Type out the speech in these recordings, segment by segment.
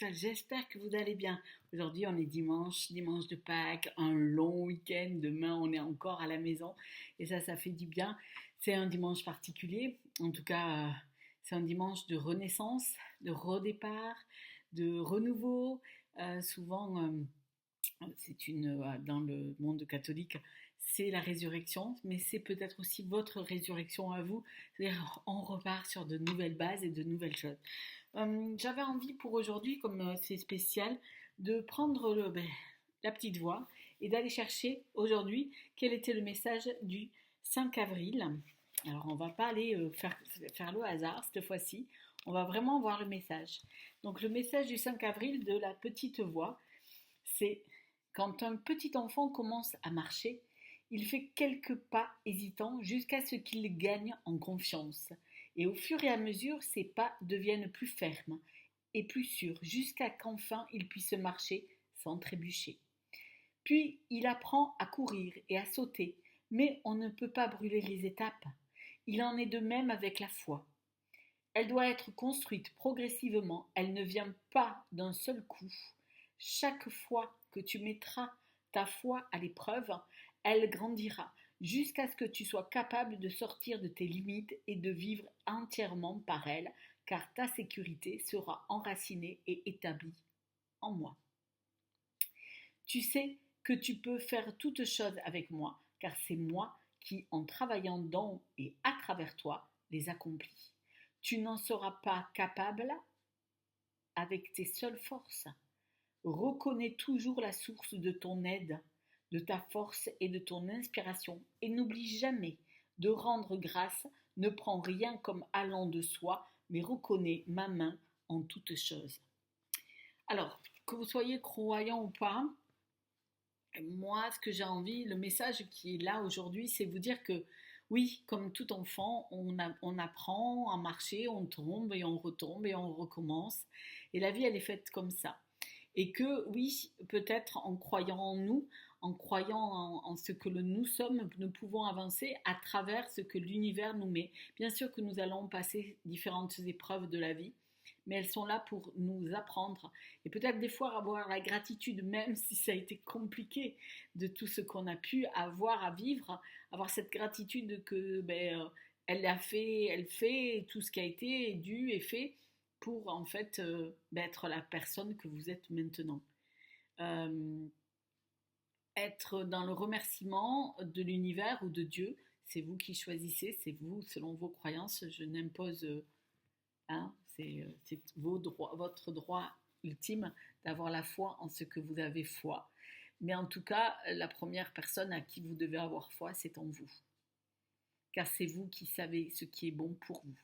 J'espère que vous allez bien. Aujourd'hui, on est dimanche, dimanche de Pâques, un long week-end. Demain, on est encore à la maison et ça fait du bien. C'est un dimanche particulier. En tout cas, c'est un dimanche de renaissance, de redépart, de renouveau. Souvent, dans le monde catholique, c'est la résurrection, mais c'est peut-être aussi votre résurrection à vous. C'est-à-dire, on repart sur de nouvelles bases et de nouvelles choses. J'avais envie pour aujourd'hui, comme c'est spécial, de prendre la petite voix et d'aller chercher aujourd'hui quel était le message du 5 avril. Alors on va pas aller faire le hasard cette fois-ci, on va vraiment voir le message. Donc le message du 5 avril de la petite voix, c'est quand un petit enfant commence à marcher, il fait quelques pas hésitants jusqu'à ce qu'il gagne en confiance. Et au fur et à mesure, ses pas deviennent plus fermes et plus sûrs jusqu'à qu'enfin il puisse marcher sans trébucher. Puis il apprend à courir et à sauter, mais on ne peut pas brûler les étapes. Il en est de même avec la foi. Elle doit être construite progressivement, elle ne vient pas d'un seul coup. Chaque fois que tu mettras ta foi à l'épreuve, elle grandira jusqu'à ce que tu sois capable de sortir de tes limites et de vivre entièrement par elle, car ta sécurité sera enracinée et établie en moi. Tu sais que tu peux faire toutes choses avec moi, car c'est moi qui, en travaillant dans et à travers toi, les accomplis. Tu n'en seras pas capable avec tes seules forces. Reconnais toujours la source de ton aide, de ta force et de ton inspiration, et n'oublie jamais de rendre grâce. Ne prends rien comme allant de soi, mais reconnais ma main en toutes choses. Alors, que vous soyez croyant ou pas, moi, ce que j'ai envie, le message qui est là aujourd'hui, c'est vous dire que oui, comme tout enfant, on apprend à marcher, on tombe et on retombe et on recommence. Et la vie, elle est faite comme ça. Et que oui, peut-être en croyant en nous, en croyant en ce que nous sommes, nous pouvons avancer à travers ce que l'univers nous met. Bien sûr que nous allons passer différentes épreuves de la vie, mais elles sont là pour nous apprendre. Et peut-être des fois avoir la gratitude, même si ça a été compliqué, de tout ce qu'on a pu avoir à vivre, avoir cette gratitude que elle a fait, elle fait tout ce qui a été dû et fait pour en fait être la personne que vous êtes maintenant. Euh, Être dans le remerciement de l'univers ou de Dieu, c'est vous qui choisissez, c'est vous selon vos croyances. Je n'impose, hein, c'est votre droit ultime d'avoir la foi en ce que vous avez foi. Mais en tout cas, la première personne à qui vous devez avoir foi, c'est en vous. Car c'est vous qui savez ce qui est bon pour vous.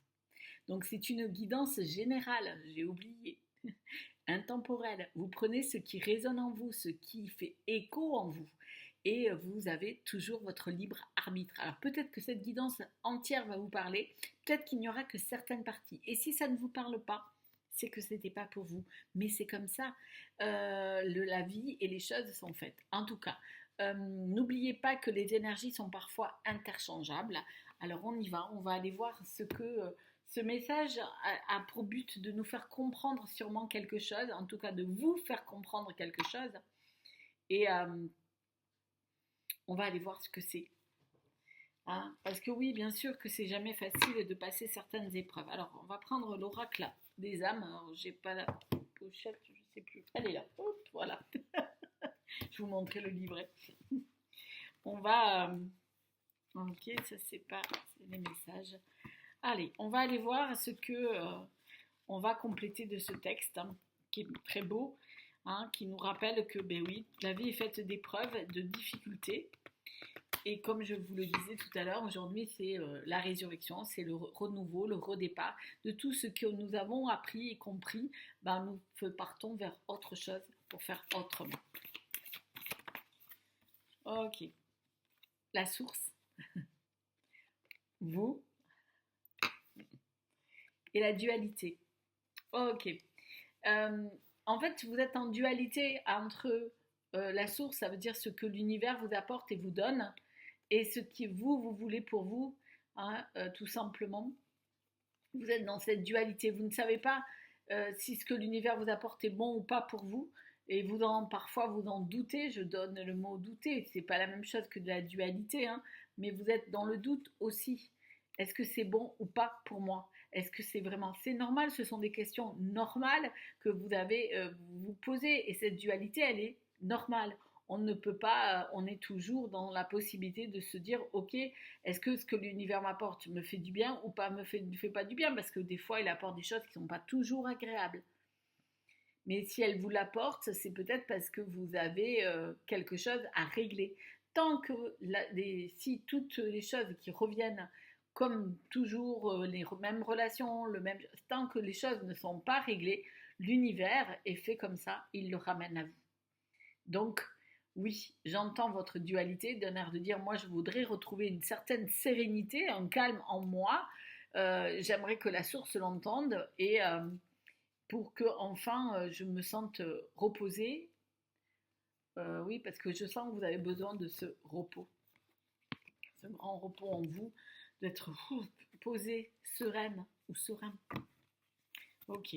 Donc c'est une guidance générale, j'ai oublié, intemporelle. Vous prenez ce qui résonne en vous, ce qui fait écho en vous, et vous avez toujours votre libre arbitre. Alors peut-être que cette guidance entière va vous parler, peut-être qu'il n'y aura que certaines parties. Et si ça ne vous parle pas, c'est que ce n'était pas pour vous. Mais c'est comme ça, la vie et les choses sont faites. En tout cas, n'oubliez pas que les énergies sont parfois interchangeables. Alors on va aller voir ce que ce message a pour but de nous faire comprendre sûrement quelque chose, en tout cas de vous faire comprendre quelque chose. Et on va aller voir ce que c'est. Hein, parce que oui, bien sûr que c'est jamais facile de passer certaines épreuves. Alors, on va prendre l'oracle des âmes. Alors, j'ai pas la pochette, je sais plus. Elle est là. Hop, voilà. Je vous montrer le livret. On va... ok, ça c'est pas... C'est les messages. Allez, on va aller voir ce que on va compléter de ce texte, hein, qui est très beau, hein, qui nous rappelle que, ben oui, la vie est faite d'épreuves, de difficultés. Et comme je vous le disais tout à l'heure, aujourd'hui c'est la résurrection, c'est le renouveau, le redépart de tout ce que nous avons appris et compris. Ben, nous partons vers autre chose pour faire autrement. Ok, la source, vous et la dualité. Ok. Euh, En fait, vous êtes en dualité entre la source, ça veut dire ce que l'univers vous apporte et vous donne, et ce que vous voulez pour vous, hein, tout simplement. Vous êtes dans cette dualité, vous ne savez pas si ce que l'univers vous apporte est bon ou pas pour vous. Et parfois vous en doutez, je donne le mot douter, c'est pas la même chose que de la dualité, hein, mais vous êtes dans le doute aussi. Est-ce que c'est bon ou pas pour moi? Est-ce que c'est vraiment, c'est normal, ce sont des questions normales que vous avez vous poser, et cette dualité, elle est normale. On ne peut pas, on est toujours dans la possibilité de se dire, ok, est-ce que ce que l'univers m'apporte me fait du bien ou pas ne fait pas du bien, parce que des fois il apporte des choses qui ne sont pas toujours agréables. Mais si elle vous l'apporte, c'est peut-être parce que vous avez quelque chose à régler. Tant que si toutes les choses qui reviennent comme toujours, les mêmes relations, tant que les choses ne sont pas réglées, l'univers est fait comme ça, il le ramène à vous. Donc, oui, j'entends votre dualité d'un air de dire, moi je voudrais retrouver une certaine sérénité, un calme en moi, j'aimerais que la source l'entende, et pour que enfin je me sente reposée. Oui, parce que je sens que vous avez besoin de ce repos, ce grand repos en vous, d'être posée, sereine ou serein. Ok,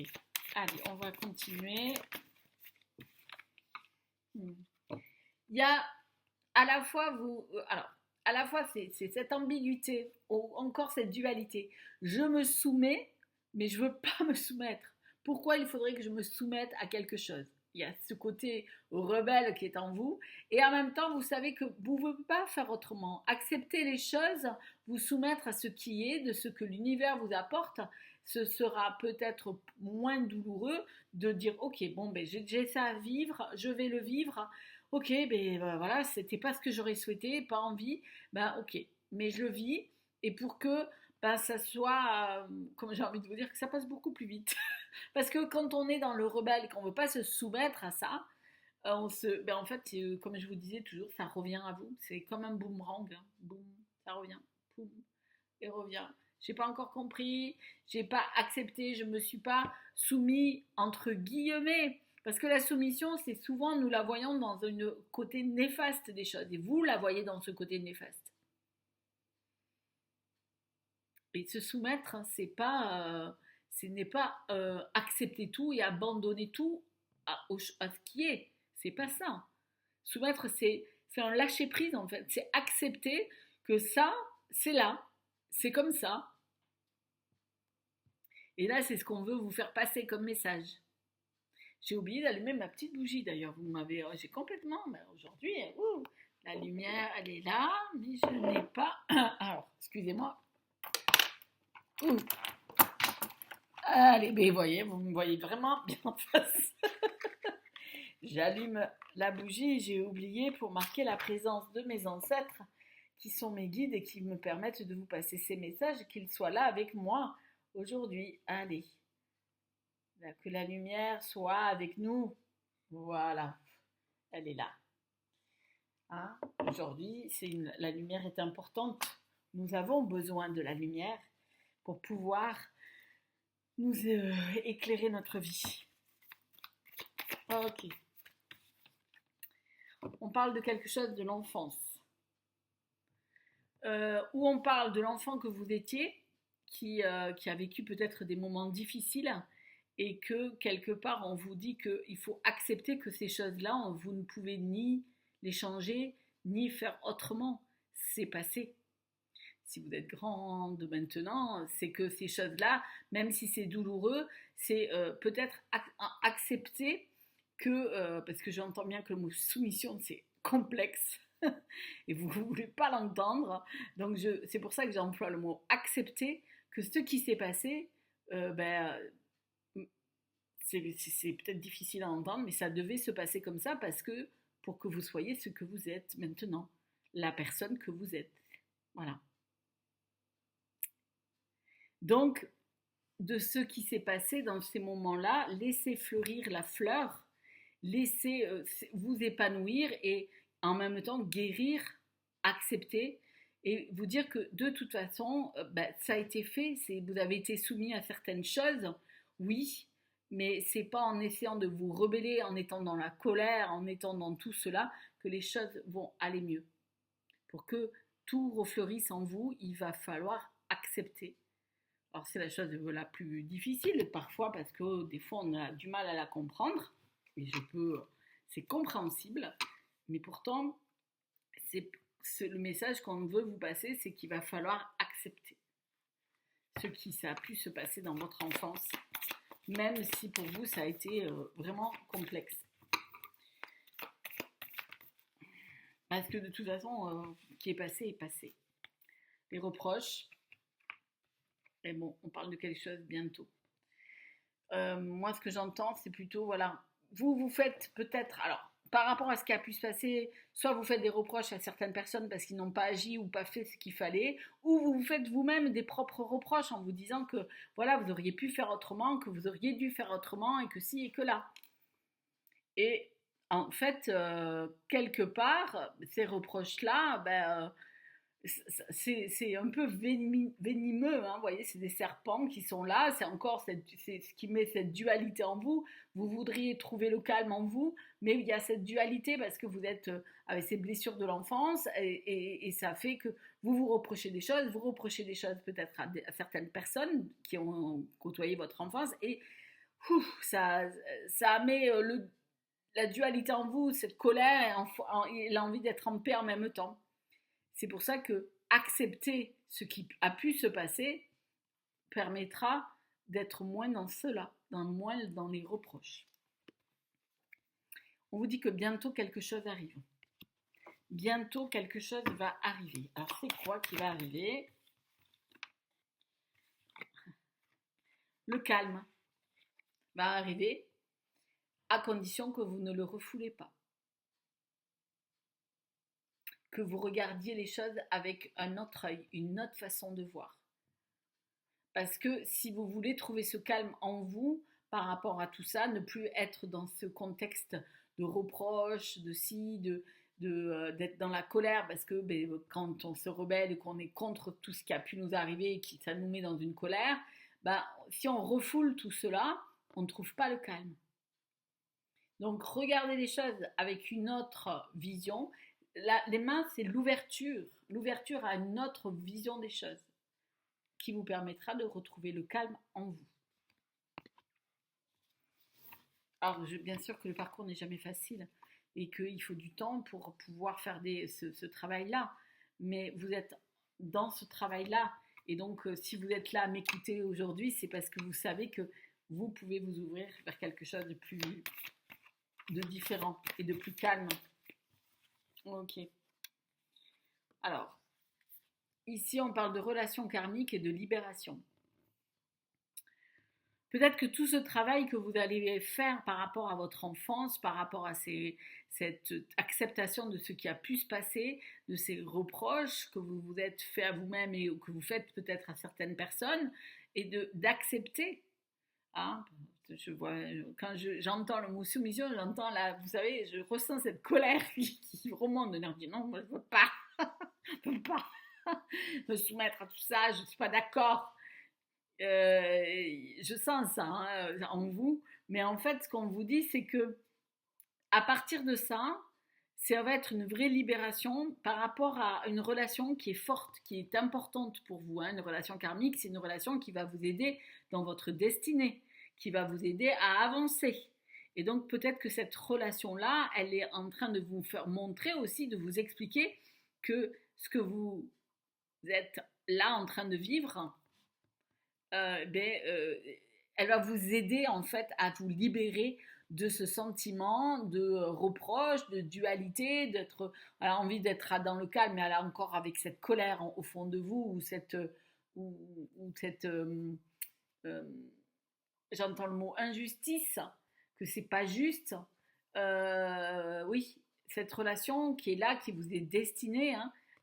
allez, on va continuer. Il y a à la fois à la fois c'est cette ambiguïté, ou encore cette dualité. Je me soumets, mais je veux pas me soumettre. Pourquoi il faudrait que je me soumette à quelque chose? Il y a ce côté rebelle qui est en vous, et en même temps, vous savez que vous ne pouvez pas faire autrement. Accepter les choses, vous soumettre à ce qui est, de ce que l'univers vous apporte, ce sera peut-être moins douloureux de dire, ok, bon, ben, j'ai ça à vivre, je vais le vivre. Ok, ben voilà, c'était pas ce que j'aurais souhaité, pas envie, ben ok, mais je le vis, et pour que ben, ça soit, comme j'ai envie de vous dire, que ça passe beaucoup plus vite. Parce que quand on est dans le rebelle et qu'on veut pas se soumettre à ça, ben en fait, comme je vous disais toujours, ça revient à vous. C'est comme un boomerang, hein. Boum, ça revient, boum, et revient. J'ai pas encore compris, j'ai pas accepté, je me suis pas soumis entre guillemets. Parce que la soumission, c'est souvent, nous la voyons dans un côté néfaste des choses. Et vous la voyez dans ce côté néfaste. Et se soumettre, ce n'est pas accepter tout et abandonner tout à ce qui est. C'est pas ça. Soumettre, c'est un lâcher prise en fait. C'est accepter que ça, c'est là, c'est comme ça. Et là, c'est ce qu'on veut vous faire passer comme message. J'ai oublié d'allumer ma petite bougie d'ailleurs. J'ai complètement, mais aujourd'hui, la lumière, elle est là, mais je n'ai pas. Alors, excusez-moi. Allez, mais vous me voyez vraiment bien en face. J'allume la bougie, j'ai oublié pour marquer la présence de mes ancêtres qui sont mes guides et qui me permettent de vous passer ces messages, qu'ils soient là avec moi aujourd'hui. Allez, que la lumière soit avec nous. Voilà, elle est là. Hein? Aujourd'hui, la lumière est importante. Nous avons besoin de la lumière pour pouvoir nous éclairer notre vie. Ok. On parle de quelque chose de l'enfance. Où on parle de l'enfant que vous étiez, qui a vécu peut-être des moments difficiles, et que quelque part on vous dit qu'il faut accepter que ces choses-là, vous ne pouvez ni les changer, ni faire autrement. C'est passé. Si vous êtes grande maintenant, c'est que ces choses-là, même si c'est douloureux, c'est peut-être accepter que, parce que j'entends bien que le mot soumission, c'est complexe, et vous ne voulez pas l'entendre, donc c'est pour ça que j'emploie le mot accepter, que ce qui s'est passé, c'est peut-être difficile à entendre, mais ça devait se passer comme ça, parce que pour que vous soyez ce que vous êtes maintenant, la personne que vous êtes. Voilà. Donc, de ce qui s'est passé dans ces moments-là, laissez fleurir la fleur, laissez vous épanouir, et en même temps guérir, accepter, et vous dire que de toute façon, ça a été fait, vous avez été soumis à certaines choses, oui, mais c'est pas en essayant de vous rebeller, en étant dans la colère, en étant dans tout cela, que les choses vont aller mieux. Pour que tout refleurisse en vous, il va falloir accepter Alors c'est la chose la plus difficile parfois parce que des fois on a du mal à la comprendre, et c'est compréhensible, mais pourtant le message qu'on veut vous passer, c'est qu'il va falloir accepter ce qui ça a pu se passer dans votre enfance, même si pour vous ça a été vraiment complexe. Parce que de toute façon, ce qui est passé est passé. Les reproches, et bon, on parle de quelque chose bientôt. Moi, ce que j'entends, c'est plutôt, voilà, vous faites peut-être, alors, par rapport à ce qui a pu se passer, soit vous faites des reproches à certaines personnes parce qu'ils n'ont pas agi ou pas fait ce qu'il fallait, ou vous vous faites vous-même des propres reproches en vous disant que, voilà, vous auriez pu faire autrement, que vous auriez dû faire autrement, et que si et que là. Et en fait, quelque part, ces reproches-là, c'est un peu venimeux, hein, vous voyez, c'est des serpents qui sont là, c'est ce qui met cette dualité en vous. Vous voudriez trouver le calme en vous, mais il y a cette dualité parce que vous êtes avec ces blessures de l'enfance, et ça fait que vous reprochez des choses, peut-être à certaines personnes qui ont côtoyé votre enfance, et ça met la dualité en vous, cette colère et l'envie d'être en paix en même temps. C'est pour ça que accepter ce qui a pu se passer permettra d'être moins dans cela, moins dans les reproches. On vous dit que bientôt quelque chose arrive. Bientôt quelque chose va arriver. Alors c'est quoi qui va arriver? Le calme va arriver à condition que vous ne le refoulez pas. Que vous regardiez les choses avec un autre œil, une autre façon de voir. Parce que si vous voulez trouver ce calme en vous par rapport à tout ça, ne plus être dans ce contexte de reproche, d'être dans la colère, parce que quand on se rebelle et qu'on est contre tout ce qui a pu nous arriver et que ça nous met dans une colère, si on refoule tout cela, on ne trouve pas le calme. Donc regardez les choses avec une autre vision. Les mains, c'est l'ouverture à une autre vision des choses qui vous permettra de retrouver le calme en vous. Alors, bien sûr que le parcours n'est jamais facile et qu'il faut du temps pour pouvoir faire ce travail-là, mais vous êtes dans ce travail-là, et donc si vous êtes là à m'écouter aujourd'hui, c'est parce que vous savez que vous pouvez vous ouvrir vers quelque chose de différent et de plus calme. Ok. Alors, ici, on parle de relations karmiques et de libération. Peut-être que tout ce travail que vous allez faire par rapport à votre enfance, par rapport à cette acceptation de ce qui a pu se passer, de ces reproches que vous vous êtes fait à vous-même et que vous faites peut-être à certaines personnes, et d'accepter. Hein, quand j'entends le mot soumission, j'entends là, vous savez, je ressens cette colère qui remonte, de dire non, moi je ne veux pas, je ne peux pas me soumettre à tout ça, je ne suis pas d'accord. Je sens ça en vous, mais en fait, ce qu'on vous dit, c'est que à partir de ça, ça va être une vraie libération par rapport à une relation qui est forte, qui est importante pour vous. Une relation karmique, c'est une relation qui va vous aider dans votre destinée, qui va vous aider à avancer. Et donc peut-être que cette relation-là, elle est en train de vous faire montrer aussi, de vous expliquer que ce que vous êtes là en train de vivre, elle va vous aider en fait à vous libérer de ce sentiment de reproche, de dualité, elle a envie d'être dans le calme, mais elle a encore avec cette colère au fond de vous, j'entends le mot injustice, que c'est pas juste. Oui, cette relation qui est là, qui vous est destinée,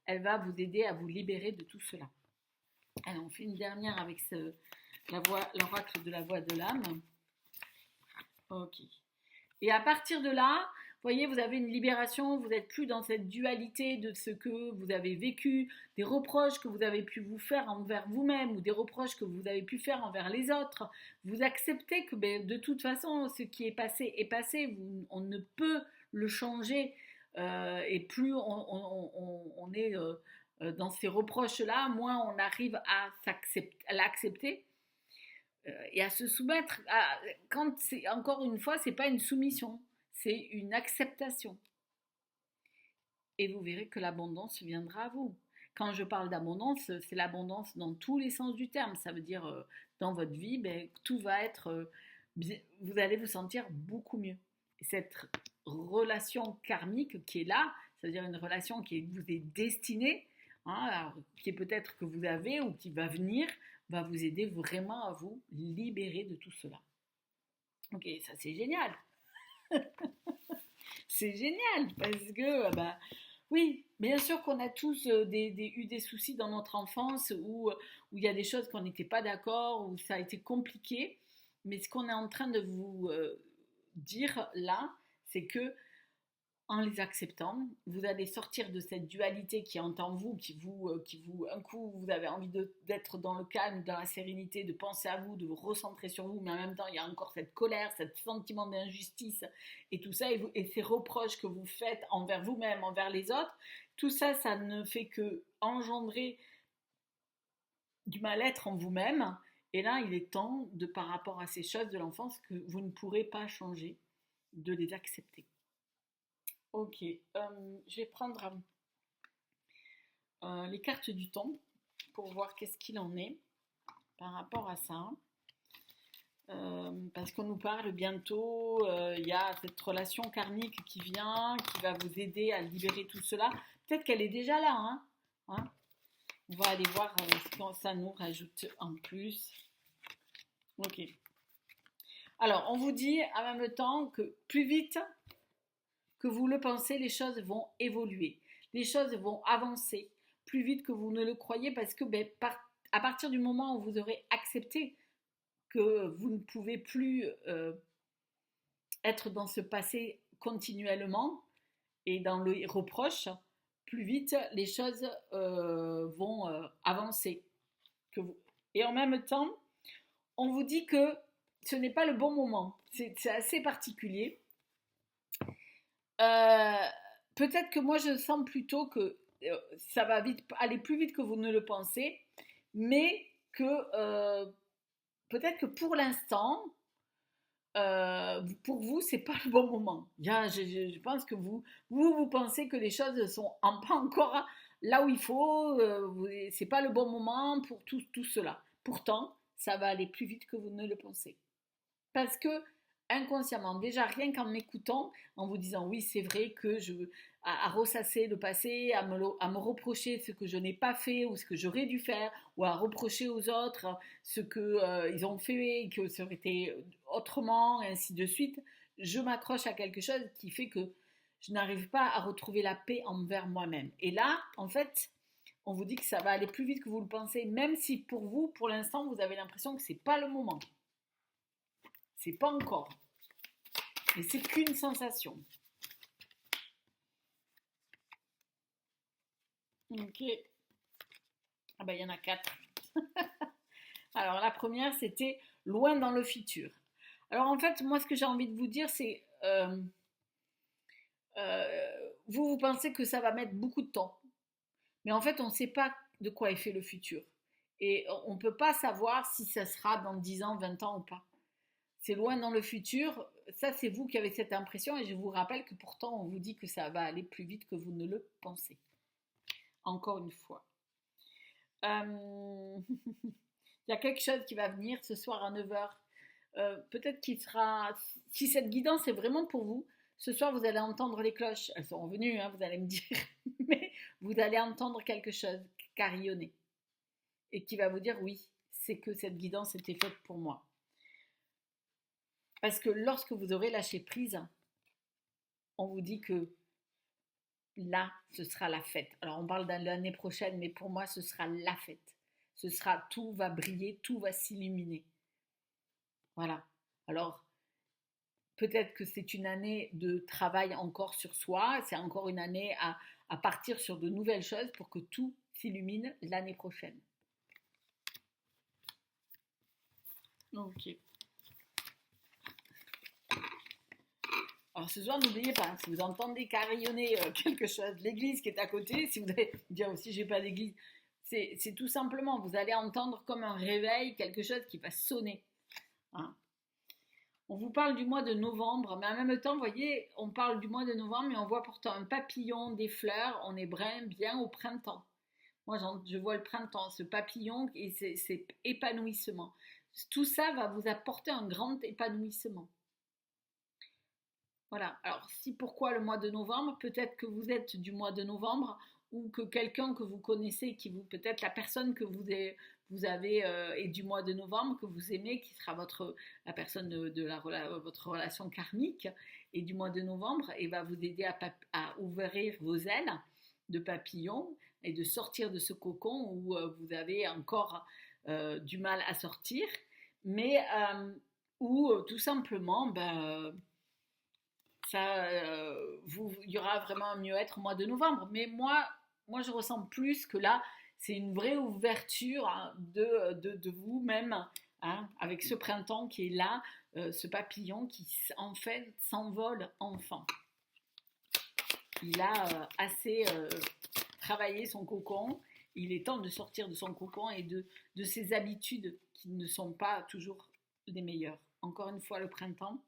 elle va vous aider à vous libérer de tout cela. Alors, on fait une dernière avec l'oracle de la voix de l'âme. Ok. Et à partir de là, vous voyez, vous avez une libération, vous n'êtes plus dans cette dualité de ce que vous avez vécu, des reproches que vous avez pu vous faire envers vous-même ou des reproches que vous avez pu faire envers les autres. Vous acceptez que de toute façon, ce qui est passé, on ne peut le changer, et plus on est dans ces reproches-là, moins on arrive à l'accepter et à se soumettre. Quand c'est, encore une fois, c'est pas une soumission, c'est une acceptation. Et vous verrez que l'abondance viendra à vous. Quand je parle d'abondance, c'est l'abondance dans tous les sens du terme. Ça veut dire dans votre vie, ben, tout va être vous allez vous sentir beaucoup mieux. Et cette relation karmique qui est là, c'est-à-dire une relation qui vous est destinée, hein, alors, qui est peut-être que vous avez ou qui va venir, va vous aider vraiment à vous libérer de tout cela. Ok, ça c'est génial. C'est génial parce que bah, oui, bien sûr qu'on a tous eu des soucis dans notre enfance où il y a des choses qu'on n'était pas d'accord, où ça a été compliqué. Mais ce qu'on est en train de vous dire là, c'est que en les acceptant, vous allez sortir de cette dualité qui est en vous, un coup, vous avez envie d'être dans le calme, dans la sérénité, de penser à vous, de vous recentrer sur vous, mais en même temps, il y a encore cette colère, ce sentiment d'injustice et tout ça, et ces reproches que vous faites envers vous-même, envers les autres, tout ça, ça ne fait que engendrer du mal-être en vous-même. Et là, il est temps de, par rapport à ces choses de l'enfance que vous ne pourrez pas changer, de les accepter. Ok, je vais prendre les cartes du temps pour voir qu'est-ce qu'il en est par rapport à ça. Parce qu'on nous parle bientôt, il y a cette relation karmique qui vient, qui va vous aider à libérer tout cela. Peut-être qu'elle est déjà là, hein. On va aller voir ce que ça nous rajoute en plus. Ok. Alors, on vous dit en même temps que plus vite que vous le pensez, les choses vont évoluer. Les choses vont avancer plus vite que vous ne le croyez parce que à partir du moment où vous aurez accepté que vous ne pouvez plus être dans ce passé continuellement et dans le reproche, plus vite les choses vont avancer. Et en même temps, on vous dit que ce n'est pas le bon moment. C'est assez particulier. Peut-être que moi je sens plutôt que ça va aller plus vite que vous ne le pensez, mais que peut-être que pour l'instant, pour vous, c'est pas le bon moment. Je pense que vous pensez que les choses sont pas encore là où il faut, c'est pas le bon moment pour tout cela. Pourtant, ça va aller plus vite que vous ne le pensez. Parce que inconsciemment, déjà rien qu'en m'écoutant, en vous disant oui, c'est vrai que à ressasser le passé, à me reprocher ce que je n'ai pas fait ou ce que j'aurais dû faire, ou à reprocher aux autres ce que ils ont fait et que ça aurait été autrement, et ainsi de suite, je m'accroche à quelque chose qui fait que je n'arrive pas à retrouver la paix envers moi-même. Et là, en fait, on vous dit que ça va aller plus vite que vous le pensez, même si pour vous, pour l'instant, vous avez l'impression que c'est pas le moment. C'est pas encore. Mais c'est qu'une sensation. Ok. Ah ben il y en a 4. Alors la première c'était loin dans le futur. Alors en fait moi ce que j'ai envie de vous dire c'est vous pensez que ça va mettre beaucoup de temps. Mais en fait on ne sait pas de quoi est fait le futur. Et on ne peut pas savoir si ça sera dans 10 ans, 20 ans ou pas. C'est loin dans le futur. Ça, c'est vous qui avez cette impression et je vous rappelle que pourtant, on vous dit que ça va aller plus vite que vous ne le pensez. Encore une fois. Il y a quelque chose qui va venir ce soir à 9h. Peut-être qu'il sera... Si cette guidance est vraiment pour vous, ce soir, vous allez entendre les cloches. Elles sont revenues, hein, vous allez me dire. Mais vous allez entendre quelque chose carillonner. Et qui va vous dire, oui, c'est que cette guidance était faite pour moi. Parce que lorsque vous aurez lâché prise, on vous dit que là, ce sera la fête. Alors, on parle de l'année prochaine, mais pour moi, ce sera la fête. Ce sera, tout va briller, tout va s'illuminer. Voilà. Alors, peut-être que c'est une année de travail encore sur soi, c'est encore une année à partir sur de nouvelles choses pour que tout s'illumine l'année prochaine. Ok. Alors ce soir, n'oubliez pas, si vous entendez carillonner quelque chose, l'église qui est à côté, si vous allez dire aussi j'ai pas d'église, c'est tout simplement, vous allez entendre comme un réveil, quelque chose qui va sonner. Hein. On vous parle du mois de novembre, mais en même temps, vous voyez, on parle du mois de novembre, mais on voit pourtant un papillon, des fleurs, on est bien au printemps. Moi, je vois le printemps, ce papillon et c'est épanouissement. Tout ça va vous apporter un grand épanouissement. Voilà. Alors, si pourquoi le mois de novembre? Peut-être que vous êtes du mois de novembre ou que quelqu'un que vous connaissez, peut-être la personne que vous avez est du mois de novembre, que vous aimez, qui sera la personne votre relation karmique, et du mois de novembre, et va vous aider à ouvrir vos ailes de papillon et de sortir de ce cocon où vous avez encore du mal à sortir, mais ou tout simplement, il y aura vraiment un mieux-être au mois de novembre. Mais moi, je ressens plus que là, c'est une vraie ouverture hein, de vous-même, hein, avec ce printemps qui est là, ce papillon qui en fait s'envole enfin. Il a assez travaillé son cocon. Il est temps de sortir de son cocon et de ses habitudes qui ne sont pas toujours les meilleures. Encore une fois, le printemps.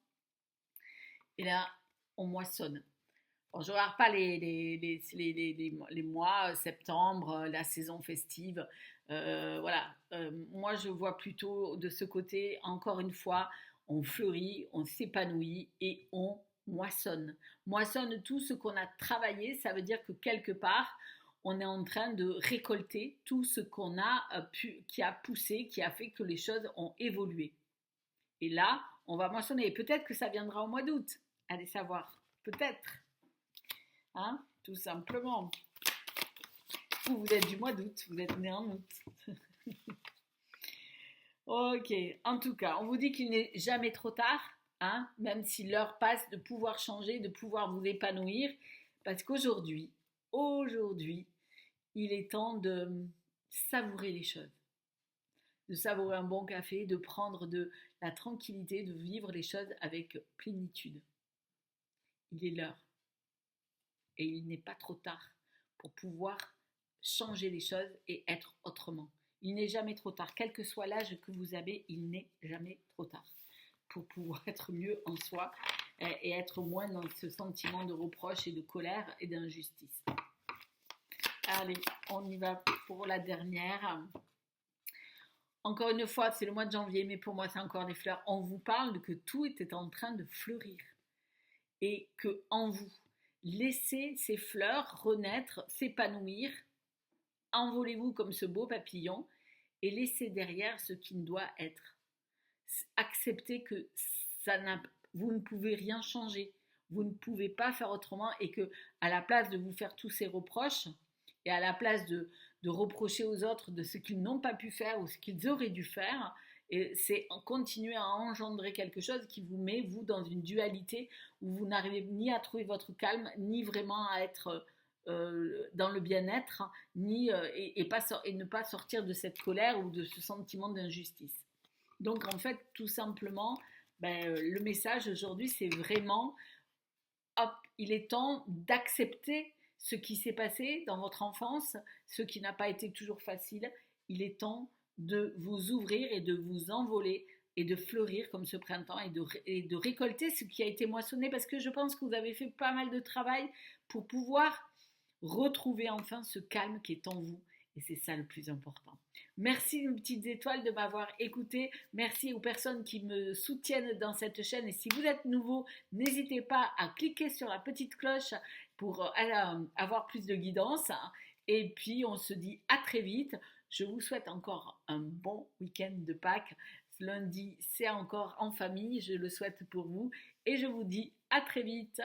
Et là, on moissonne. Bon, je ne regarde pas les mois, septembre, la saison festive. Voilà. Moi, je vois plutôt de ce côté, encore une fois, on fleurit, on s'épanouit et on moissonne. Moissonne tout ce qu'on a travaillé, ça veut dire que quelque part, on est en train de récolter tout ce qu'on a qui a poussé, qui a fait que les choses ont évolué. Et là, on va moissonner. Et peut-être que ça viendra au mois d'août. Allez savoir. Peut-être. Hein, tout simplement. Vous êtes du mois d'août. Vous êtes né en août. Ok. En tout cas, on vous dit qu'il n'est jamais trop tard. Hein, même si l'heure passe, de pouvoir changer, de pouvoir vous épanouir. Parce qu'aujourd'hui, il est temps de savourer les choses. De savourer un bon café, de prendre de la tranquillité, de vivre les choses avec plénitude. Il est l'heure. Et il n'est pas trop tard pour pouvoir changer les choses et être autrement. Il n'est jamais trop tard. Quel que soit l'âge que vous avez, il n'est jamais trop tard pour pouvoir être mieux en soi et être moins dans ce sentiment de reproche et de colère et d'injustice. Allez, on y va pour la dernière. Encore une fois, c'est le mois de janvier, mais pour moi, c'est encore des fleurs. On vous parle que tout était en train de fleurir et que en vous, laissez ces fleurs renaître, s'épanouir, envolez-vous comme ce beau papillon et laissez derrière ce qui ne doit être. Acceptez que vous ne pouvez rien changer, vous ne pouvez pas faire autrement et que à la place de vous faire tous ces reproches et à la place de reprocher aux autres de ce qu'ils n'ont pas pu faire ou ce qu'ils auraient dû faire, et c'est continuer à engendrer quelque chose qui vous met, vous, dans une dualité où vous n'arrivez ni à trouver votre calme, ni vraiment à être dans le bien-être, ni, et ne pas sortir de cette colère ou de ce sentiment d'injustice. Donc, en fait, tout simplement, le message aujourd'hui, c'est vraiment, hop, il est temps d'accepter ce qui s'est passé dans votre enfance, ce qui n'a pas été toujours facile. Il est temps de vous ouvrir et de vous envoler et de fleurir comme ce printemps et de récolter ce qui a été moissonné parce que je pense que vous avez fait pas mal de travail pour pouvoir retrouver enfin ce calme qui est en vous et c'est ça le plus important. Merci les petites étoiles de m'avoir écouté. Merci aux personnes qui me soutiennent dans cette chaîne et si vous êtes nouveau, n'hésitez pas à cliquer sur la petite cloche pour avoir plus de guidance et puis on se dit à très vite. Je vous souhaite encore un bon week-end de Pâques. Lundi, c'est encore en famille, je le souhaite pour vous. Et je vous dis à très vite.